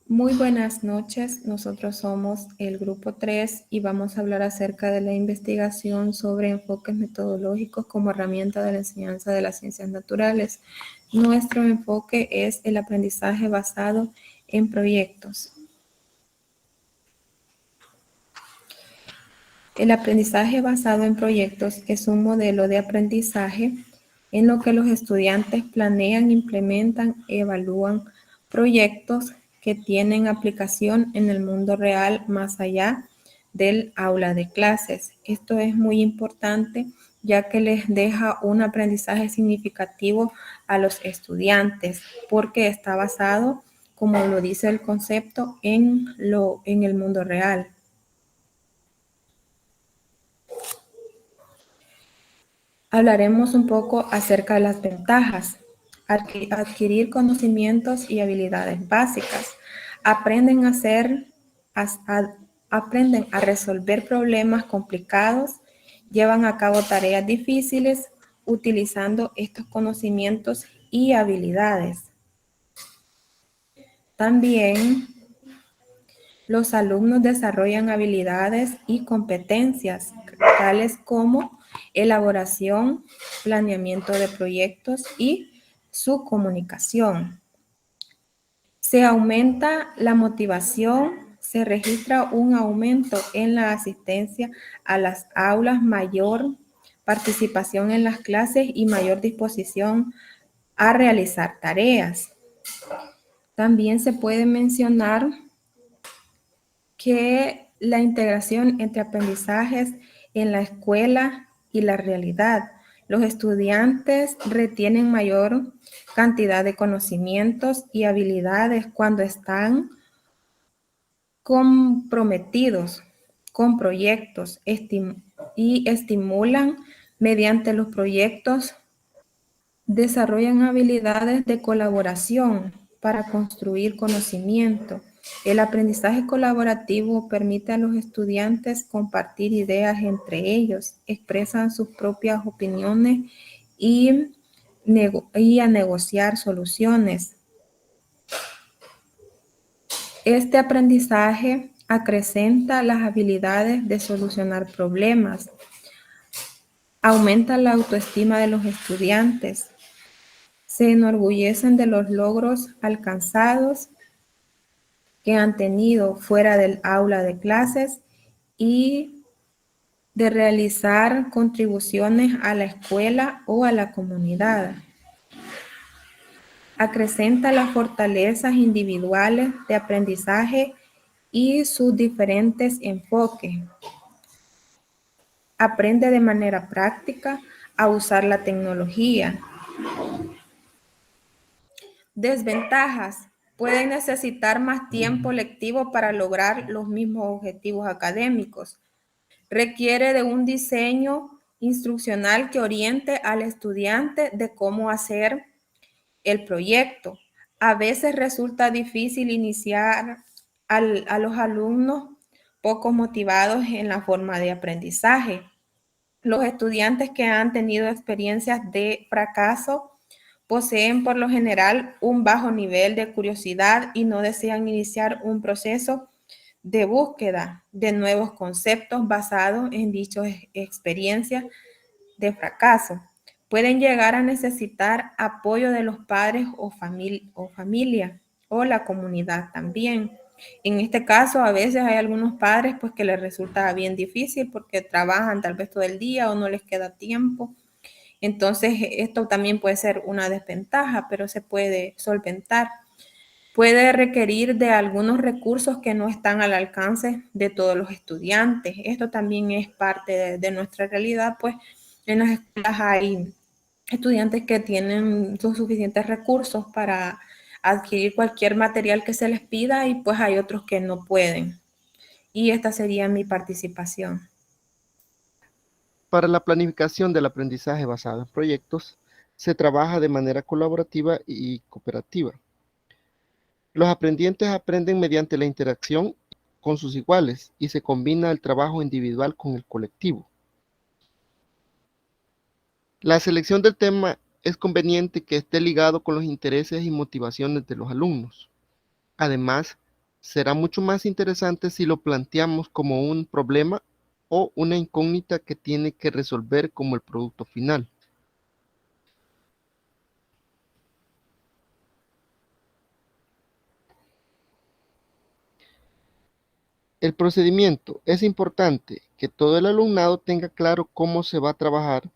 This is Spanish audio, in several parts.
Muy buenas noches, nosotros somos el grupo 3 y vamos a hablar acerca de la investigación sobre enfoques metodológicos como herramienta de la enseñanza de las ciencias naturales. Nuestro enfoque es el aprendizaje basado en proyectos. El aprendizaje basado en proyectos es un modelo de aprendizaje en lo que los estudiantes planean, implementan, evalúan proyectos que tienen aplicación en el mundo real más allá del aula de clases. Esto es muy importante ya que les deja un aprendizaje significativo a los estudiantes porque está basado, como lo dice el concepto, en el mundo real. Hablaremos un poco acerca de las ventajas. Adquirir conocimientos y habilidades básicas. Aprenden aprenden a resolver problemas complicados, llevan a cabo tareas difíciles utilizando estos conocimientos y habilidades. También los alumnos desarrollan habilidades y competencias, tales como elaboración, planeamiento de proyectos y su comunicación. Se aumenta la motivación, se registra un aumento en la asistencia a las aulas, mayor participación en las clases y mayor disposición a realizar tareas. También se puede mencionar que la integración entre aprendizajes en la escuela y la realidad. Los estudiantes retienen mayor cantidad de conocimientos y habilidades cuando están comprometidos con proyectos y estimulan mediante los proyectos, desarrollan habilidades de colaboración para construir conocimiento. El aprendizaje colaborativo permite a los estudiantes compartir ideas entre ellos, expresan sus propias opiniones y a negociar soluciones. Este aprendizaje acrecenta las habilidades de solucionar problemas, aumenta la autoestima de los estudiantes, se enorgullecen de los logros alcanzados que han tenido fuera del aula de clases y de realizar contribuciones a la escuela o a la comunidad. Acrecenta las fortalezas individuales de aprendizaje y sus diferentes enfoques. Aprende de manera práctica a usar la tecnología. Desventajas. Pueden necesitar más tiempo lectivo para lograr los mismos objetivos académicos. Requiere de un diseño instruccional que oriente al estudiante de cómo hacer el proyecto. A veces resulta difícil iniciar a los alumnos poco motivados en la forma de aprendizaje. Los estudiantes que han tenido experiencias de fracaso poseen por lo general un bajo nivel de curiosidad y no desean iniciar un proceso de búsqueda de nuevos conceptos basados en dichas experiencias de fracaso. Pueden llegar a necesitar apoyo de los padres o familia o la comunidad también. En este caso, a veces hay algunos padres pues que les resulta bien difícil porque trabajan tal vez todo el día o no les queda tiempo. Entonces, esto también puede ser una desventaja, pero se puede solventar. Puede requerir de algunos recursos que no están al alcance de todos los estudiantes. Esto también es parte de nuestra realidad, pues en las escuelas hay estudiantes que tienen los suficientes recursos para adquirir cualquier material que se les pida y pues hay otros que no pueden. Y esta sería mi participación. Para la planificación del aprendizaje basado en proyectos, se trabaja de manera colaborativa y cooperativa. Los aprendientes aprenden mediante la interacción con sus iguales y se combina el trabajo individual con el colectivo. La selección del tema es conveniente que esté ligado con los intereses y motivaciones de los alumnos. Además, será mucho más interesante si lo planteamos como un problema o una incógnita que tiene que resolver como el producto final. El procedimiento es importante que todo el alumnado tenga claro cómo se va a trabajar,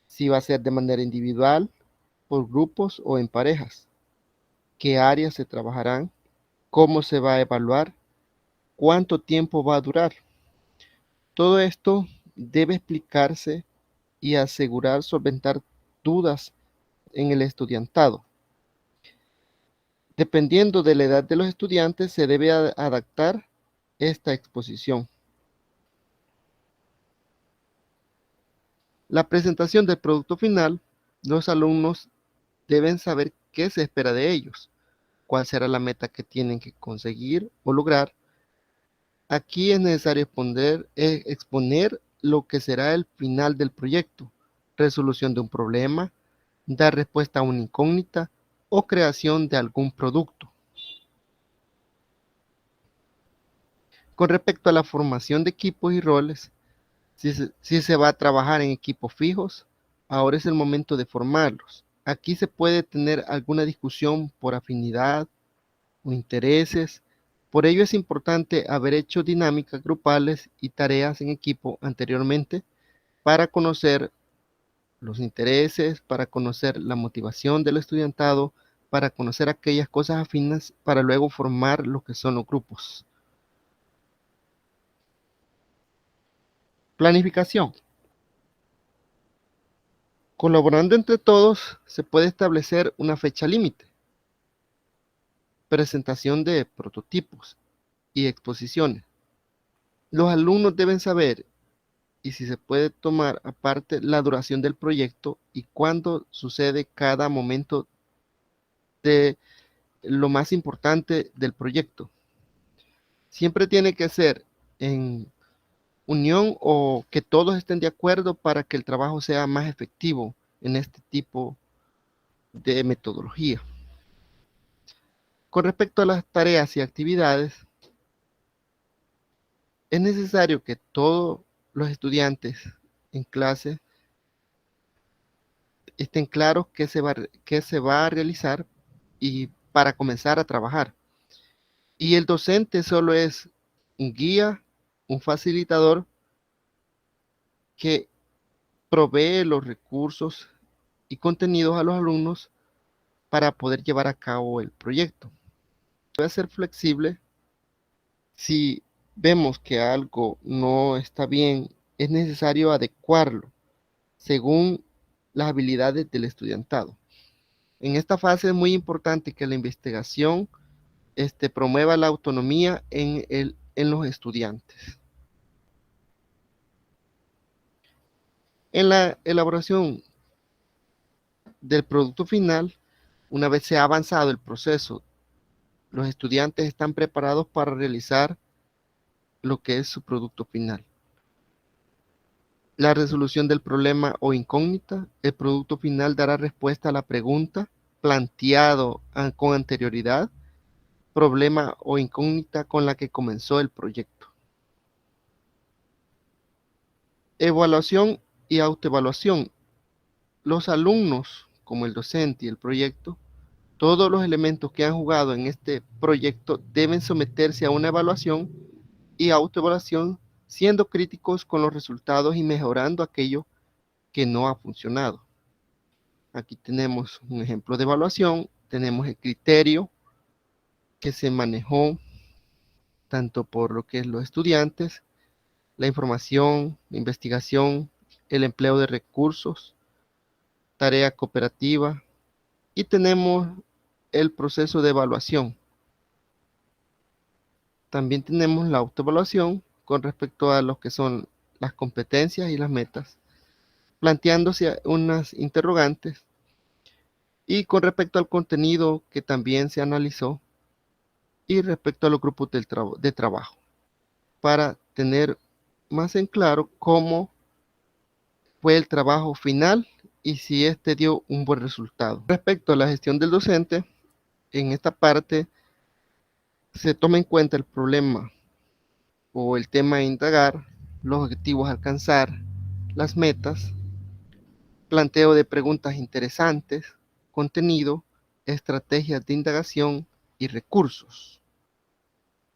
si va a ser de manera individual, por grupos o en parejas, qué áreas se trabajarán, cómo se va a evaluar, cuánto tiempo va a durar. Todo esto debe explicarse y asegurar solventar dudas en el estudiantado. Dependiendo de la edad de los estudiantes, se debe adaptar esta exposición. La presentación del producto final, los alumnos deben saber qué se espera de ellos, cuál será la meta que tienen que conseguir o lograr. Aquí es necesario exponer lo que será el final del proyecto, resolución de un problema, dar respuesta a una incógnita o creación de algún producto. Con respecto a la formación de equipos y roles, si se va a trabajar en equipos fijos, ahora es el momento de formarlos. Aquí se puede tener alguna discusión por afinidad o intereses. Por ello es importante haber hecho dinámicas grupales y tareas en equipo anteriormente para conocer los intereses, para conocer la motivación del estudiantado, para conocer aquellas cosas afines, para luego formar lo que son los grupos. Planificación. Colaborando entre todos, se puede establecer una fecha límite. Presentación de prototipos y exposiciones. Los alumnos deben saber, y si se puede tomar aparte, la duración del proyecto y cuándo sucede cada momento de lo más importante del proyecto. Siempre tiene que ser en unión o que todos estén de acuerdo para que el trabajo sea más efectivo en este tipo de metodología. Con respecto a las tareas y actividades, es necesario que todos los estudiantes en clase estén claros qué se va a realizar y para comenzar a trabajar. Y el docente solo es un guía, un facilitador que provee los recursos y contenidos a los alumnos para poder llevar a cabo el proyecto. Debe ser flexible. Si vemos que algo no está bien, es necesario adecuarlo según las habilidades del estudiantado. En esta fase es muy importante que la investigación promueva la autonomía en los estudiantes. En la elaboración del producto final, una vez se ha avanzado el proceso, los estudiantes están preparados para realizar lo que es su producto final. La resolución del problema o incógnita, el producto final dará respuesta a la pregunta planteado con anterioridad, problema o incógnita con la que comenzó el proyecto. Evaluación y autoevaluación. Los alumnos, como el docente y el proyecto, todos los elementos que han jugado en este proyecto deben someterse a una evaluación y autoevaluación, siendo críticos con los resultados y mejorando aquello que no ha funcionado. Aquí tenemos un ejemplo de evaluación, tenemos el criterio que se manejó tanto por lo que es los estudiantes, la información, la investigación, el empleo de recursos, tarea cooperativa y tenemos el proceso de evaluación. También tenemos la autoevaluación con respecto a lo que son las competencias y las metas, planteándose unas interrogantes y con respecto al contenido que también se analizó y respecto a los grupos de trabajo para tener más en claro cómo fue el trabajo final y si éste dio un buen resultado. Respecto a la gestión del docente, en esta parte se toma en cuenta el problema o el tema a indagar, los objetivos a alcanzar, las metas, planteo de preguntas interesantes, contenido, estrategias de indagación y recursos.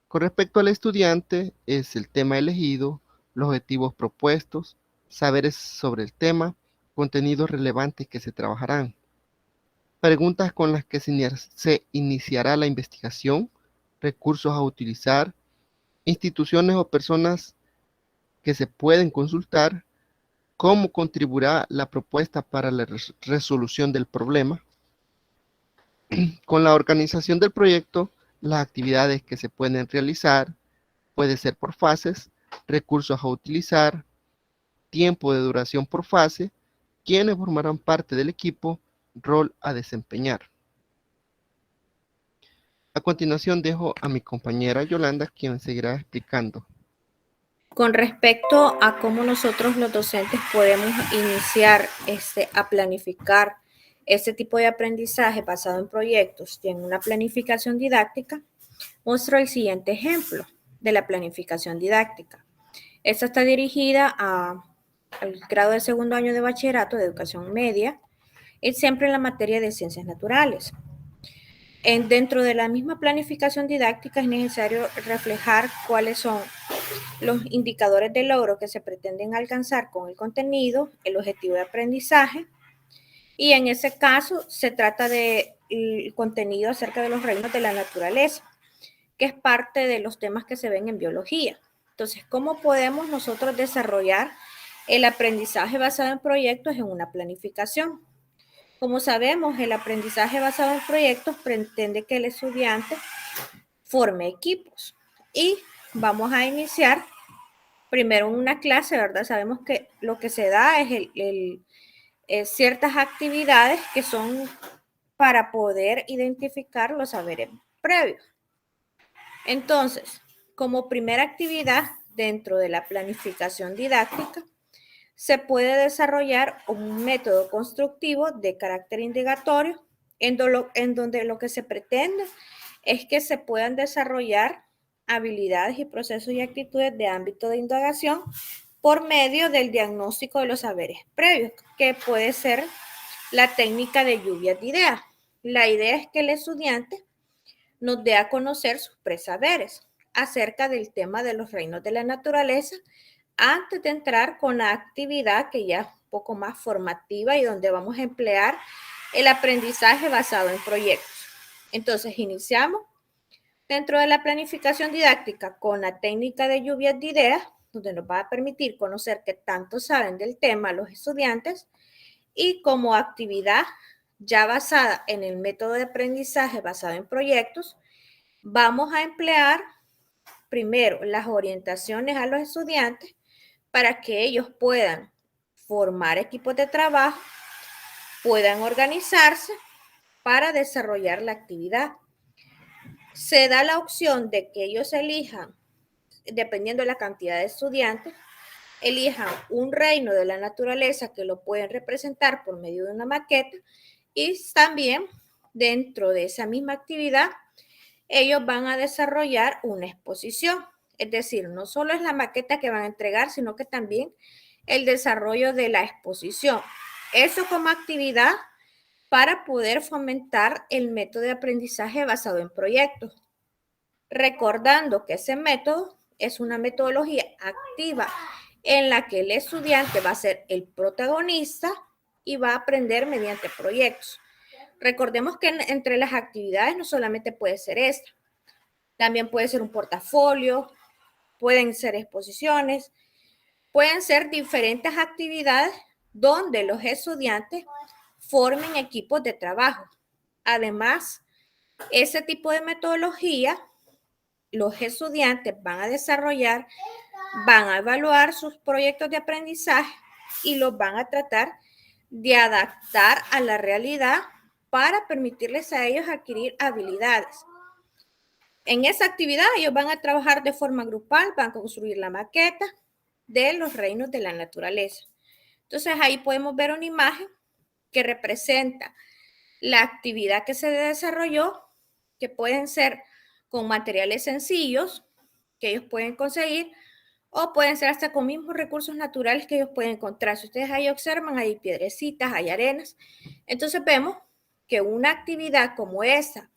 Con respecto al estudiante, es el tema elegido, los objetivos propuestos, saberes sobre el tema, contenidos relevantes que se trabajarán, preguntas con las que se iniciará la investigación, recursos a utilizar, instituciones o personas que se pueden consultar, cómo contribuirá la propuesta para la resolución del problema. Con la organización del proyecto, las actividades que se pueden realizar, puede ser por fases, recursos a utilizar, tiempo de duración por fase, quienes formarán parte del equipo, rol a desempeñar. A continuación dejo a mi compañera Yolanda, quien seguirá explicando. Con respecto a cómo nosotros los docentes podemos iniciar a planificar este tipo de aprendizaje basado en proyectos y en una planificación didáctica, muestro el siguiente ejemplo de la planificación didáctica. Esta está dirigida al grado de segundo año de bachillerato de educación media y siempre en la materia de ciencias naturales. Dentro de la misma planificación didáctica es necesario reflejar cuáles son los indicadores de logro que se pretenden alcanzar con el contenido, el objetivo de aprendizaje, y en ese caso se trata del contenido acerca de los reinos de la naturaleza, que es parte de los temas que se ven en biología. Entonces, ¿cómo podemos nosotros desarrollar el aprendizaje basado en proyectos en una planificación? Como sabemos, el aprendizaje basado en proyectos pretende que el estudiante forme equipos y vamos a iniciar primero una clase, ¿verdad? Sabemos que lo que se da es ciertas actividades que son para poder identificar los saberes previos. Entonces, como primera actividad dentro de la planificación didáctica, se puede desarrollar un método constructivo de carácter indagatorio en donde lo que se pretende es que se puedan desarrollar habilidades y procesos y actitudes de ámbito de indagación por medio del diagnóstico de los saberes previos, que puede ser la técnica de lluvia de ideas. La idea es que el estudiante nos dé a conocer sus presaberes acerca del tema de los reinos de la naturaleza antes de entrar con la actividad que ya es un poco más formativa y donde vamos a emplear el aprendizaje basado en proyectos. Entonces, iniciamos dentro de la planificación didáctica con la técnica de lluvia de ideas, donde nos va a permitir conocer qué tanto saben del tema los estudiantes, y como actividad ya basada en el método de aprendizaje basado en proyectos, vamos a emplear primero las orientaciones a los estudiantes para que ellos puedan formar equipos de trabajo, puedan organizarse para desarrollar la actividad. Se da la opción de que ellos elijan, dependiendo de la cantidad de estudiantes, elijan un reino de la naturaleza que lo pueden representar por medio de una maqueta, y también dentro de esa misma actividad ellos van a desarrollar una exposición. Es decir, no solo es la maqueta que van a entregar, sino que también el desarrollo de la exposición. Eso como actividad para poder fomentar el método de aprendizaje basado en proyectos. Recordando que ese método es una metodología activa en la que el estudiante va a ser el protagonista y va a aprender mediante proyectos. Recordemos que entre las actividades no solamente puede ser esta, también puede ser un portafolio, pueden ser exposiciones, pueden ser diferentes actividades donde los estudiantes formen equipos de trabajo. Además, ese tipo de metodología, los estudiantes van a desarrollar, van a evaluar sus proyectos de aprendizaje y los van a tratar de adaptar a la realidad para permitirles a ellos adquirir habilidades. En esa actividad ellos van a trabajar de forma grupal, van a construir la maqueta de los reinos de la naturaleza. Entonces ahí podemos ver una imagen que representa la actividad que se desarrolló, que pueden ser con materiales sencillos que ellos pueden conseguir o pueden ser hasta con mismos recursos naturales que ellos pueden encontrar. Si ustedes ahí observan, hay piedrecitas, hay arenas. Entonces vemos que una actividad como esa,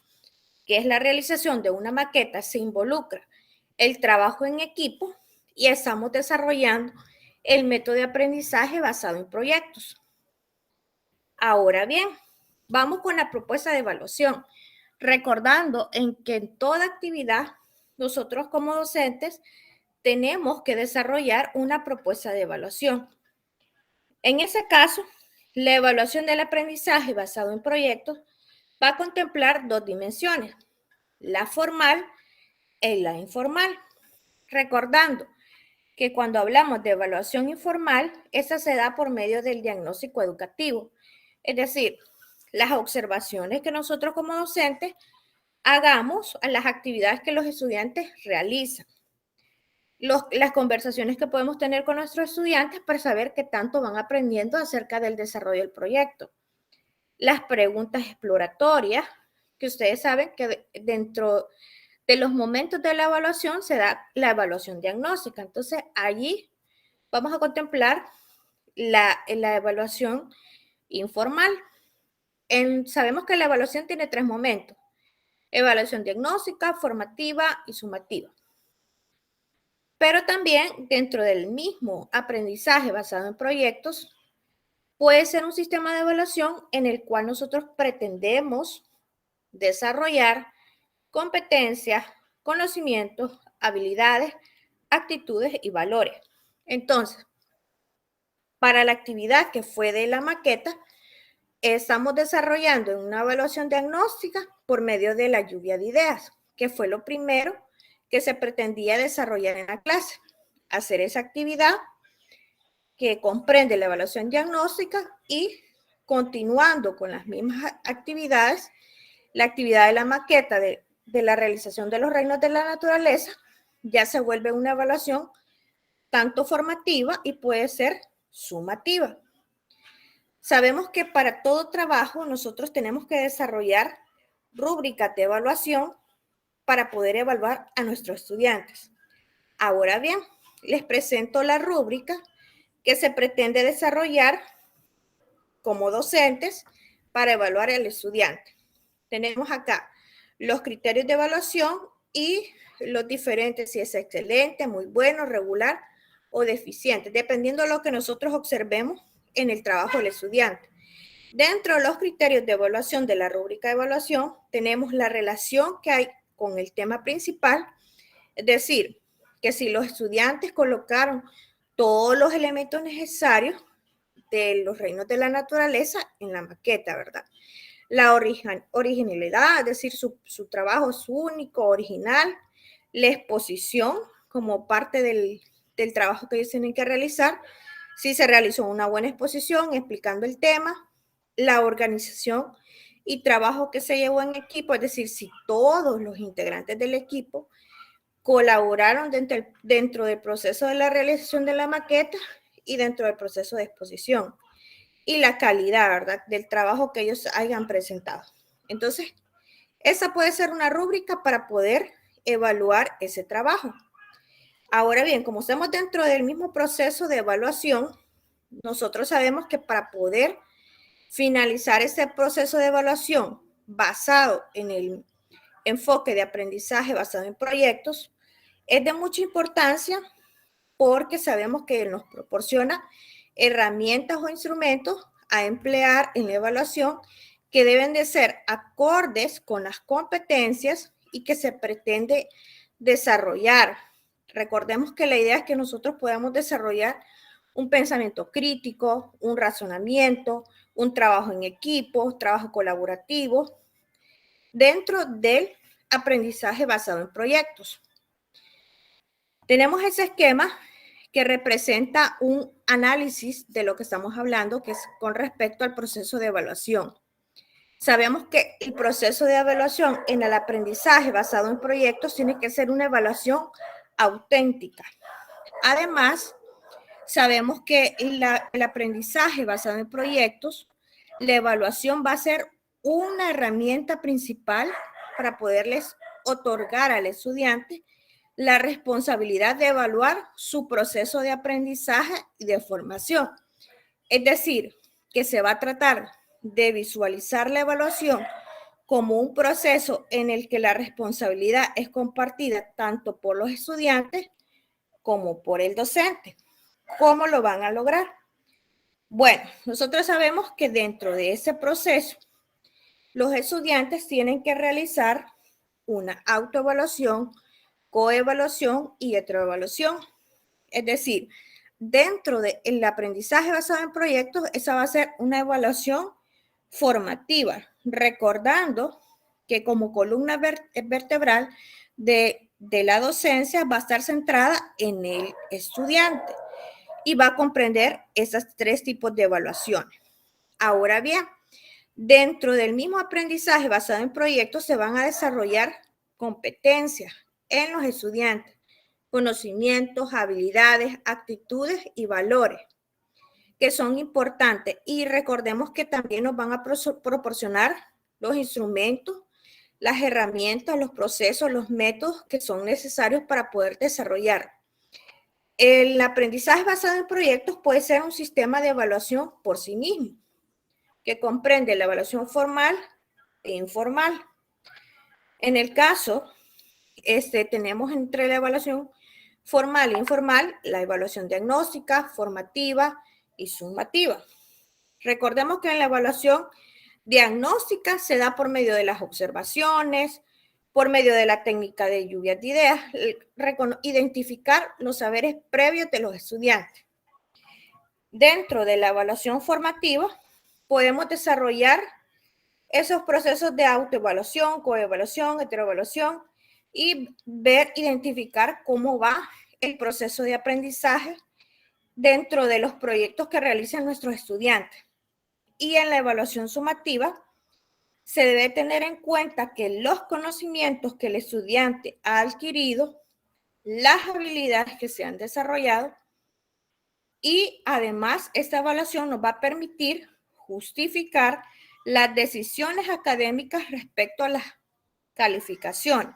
que es la realización de una maqueta, se involucra el trabajo en equipo y estamos desarrollando el método de aprendizaje basado en proyectos. Ahora bien, vamos con la propuesta de evaluación, recordando en que en toda actividad nosotros como docentes tenemos que desarrollar una propuesta de evaluación. En ese caso, la evaluación del aprendizaje basado en proyectos va a contemplar dos dimensiones, la formal y la informal. Recordando que cuando hablamos de evaluación informal, esa se da por medio del diagnóstico educativo, es decir, las observaciones que nosotros como docentes hagamos a las actividades que los estudiantes realizan. Las conversaciones que podemos tener con nuestros estudiantes para saber qué tanto van aprendiendo acerca del desarrollo del proyecto. Las preguntas exploratorias, que ustedes saben que dentro de los momentos de la evaluación se da la evaluación diagnóstica. Entonces, allí vamos a contemplar la evaluación informal. Sabemos que la evaluación tiene 3 momentos: evaluación diagnóstica, formativa y sumativa. Pero también dentro del mismo aprendizaje basado en proyectos, puede ser un sistema de evaluación en el cual nosotros pretendemos desarrollar competencias, conocimientos, habilidades, actitudes y valores. Entonces, para la actividad que fue de la maqueta, estamos desarrollando una evaluación diagnóstica por medio de la lluvia de ideas, que fue lo primero que se pretendía desarrollar en la clase. Hacer esa actividad que comprende la evaluación diagnóstica y continuando con las mismas actividades, la actividad de la maqueta de la realización de los reinos de la naturaleza ya se vuelve una evaluación tanto formativa y puede ser sumativa. Sabemos que para todo trabajo nosotros tenemos que desarrollar rúbricas de evaluación para poder evaluar a nuestros estudiantes. Ahora bien, les presento la rúbrica que se pretende desarrollar como docentes para evaluar al estudiante. Tenemos acá los criterios de evaluación y los diferentes, si es excelente, muy bueno, regular o deficiente, dependiendo de lo que nosotros observemos en el trabajo del estudiante. Dentro de los criterios de evaluación de la rúbrica de evaluación, tenemos la relación que hay con el tema principal, es decir, que si los estudiantes colocaron todos los elementos necesarios de los reinos de la naturaleza en la maqueta, ¿verdad? La originalidad, es decir, su trabajo es único, original, la exposición como parte del trabajo que ellos tienen que realizar, si se realizó una buena exposición explicando el tema, la organización y trabajo que se llevó en equipo, es decir, si todos los integrantes del equipo colaboraron dentro del proceso de la realización de la maqueta y dentro del proceso de exposición, y la calidad, ¿verdad?, del trabajo que ellos hayan presentado. Entonces, esa puede ser una rúbrica para poder evaluar ese trabajo. Ahora bien, como estamos dentro del mismo proceso de evaluación, nosotros sabemos que para poder finalizar este proceso de evaluación basado en el enfoque de aprendizaje basado en proyectos, es de mucha importancia porque sabemos que nos proporciona herramientas o instrumentos a emplear en la evaluación que deben de ser acordes con las competencias y que se pretende desarrollar. Recordemos que la idea es que nosotros podamos desarrollar un pensamiento crítico, un razonamiento, un trabajo en equipo, trabajo colaborativo, dentro del aprendizaje basado en proyectos. Tenemos ese esquema que representa un análisis de lo que estamos hablando, que es con respecto al proceso de evaluación. Sabemos que el proceso de evaluación en el aprendizaje basado en proyectos tiene que ser una evaluación auténtica. Además, sabemos que el aprendizaje basado en proyectos, la evaluación va a ser una herramienta principal para poderles otorgar al estudiante la responsabilidad de evaluar su proceso de aprendizaje y de formación. Es decir, que se va a tratar de visualizar la evaluación como un proceso en el que la responsabilidad es compartida tanto por los estudiantes como por el docente. ¿Cómo lo van a lograr? Bueno, nosotros sabemos que dentro de ese proceso, los estudiantes tienen que realizar una autoevaluación, coevaluación y heteroevaluación. Es decir, dentro del aprendizaje basado en proyectos, esa va a ser una evaluación formativa, recordando que como columna vertebral de la docencia va a estar centrada en el estudiante y va a comprender esos 3 tipos de evaluaciones. Ahora bien, dentro del mismo aprendizaje basado en proyectos se van a desarrollar competencias en los estudiantes, conocimientos, habilidades, actitudes y valores que son importantes. Y recordemos que también nos van a proporcionar los instrumentos, las herramientas, los procesos, los métodos que son necesarios para poder desarrollar. El aprendizaje basado en proyectos puede ser un sistema de evaluación por sí mismo, que comprende la evaluación formal e informal. En el caso, tenemos entre la evaluación formal e informal la evaluación diagnóstica, formativa y sumativa. Recordemos que en la evaluación diagnóstica se da por medio de las observaciones, por medio de la técnica de lluvia de ideas, identificar los saberes previos de los estudiantes. Dentro de la evaluación formativa, podemos desarrollar esos procesos de autoevaluación, coevaluación, heteroevaluación y identificar cómo va el proceso de aprendizaje dentro de los proyectos que realizan nuestros estudiantes. Y en la evaluación sumativa, se debe tener en cuenta que los conocimientos que el estudiante ha adquirido, las habilidades que se han desarrollado y además esta evaluación nos va a permitir justificar las decisiones académicas respecto a las calificaciones.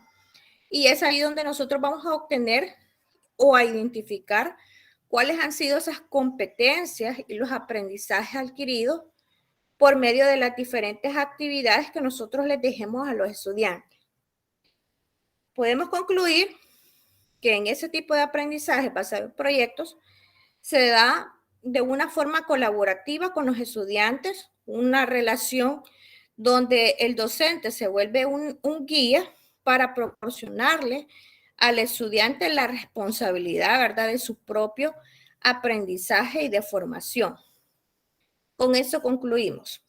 Y es ahí donde nosotros vamos a obtener o a identificar cuáles han sido esas competencias y los aprendizajes adquiridos por medio de las diferentes actividades que nosotros les dejemos a los estudiantes. Podemos concluir que en ese tipo de aprendizaje basado en proyectos se da de una forma colaborativa con los estudiantes, una relación donde el docente se vuelve un guía para proporcionarle al estudiante la responsabilidad, ¿verdad?, de su propio aprendizaje y de formación. Con eso concluimos.